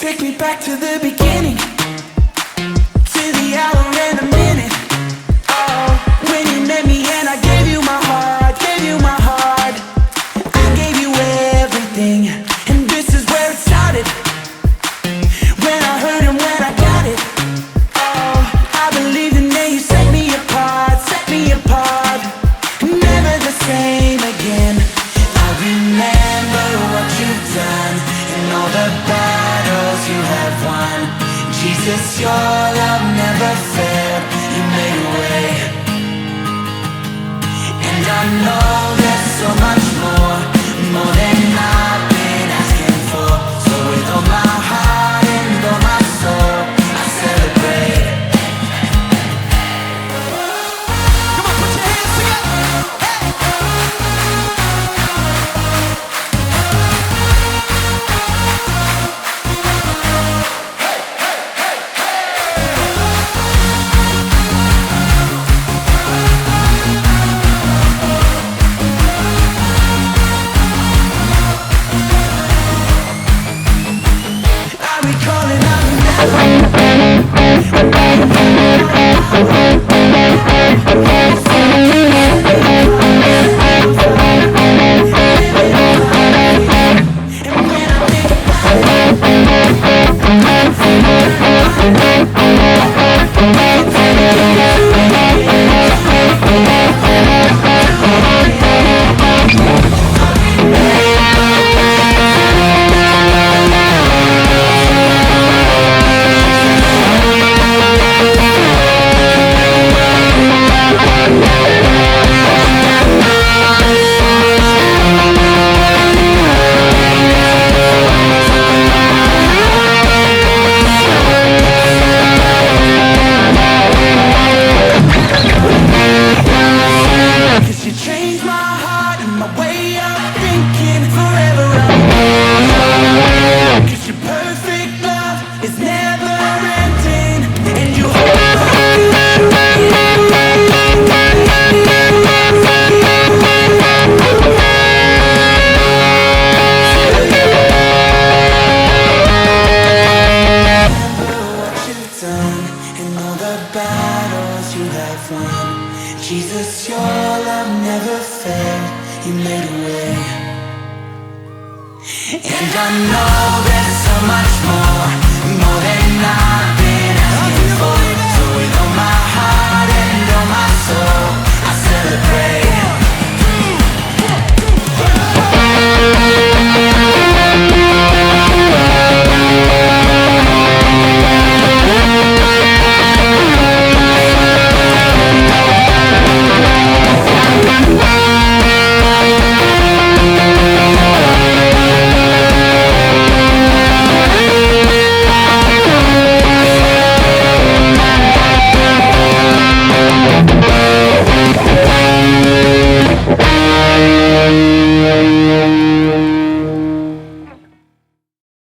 Take me back to the beginning, to the hour and a minute. Oh, when you met me and I gave you my heart, gave you my heart. I gave you everything, and this is where it started. When I heard and when I got it. Oh, I believed and then you set me apart, set me apart. Never the same again. I remember what you've done and all the battles you have won. Jesus, your love never failed. You made a way, and I know there's so much more than I've been asking for. So with all my heart and all my soul, I celebrate. Come on, put your hands together. I recall and I Jesus, your love never failed. You made a way, and I know that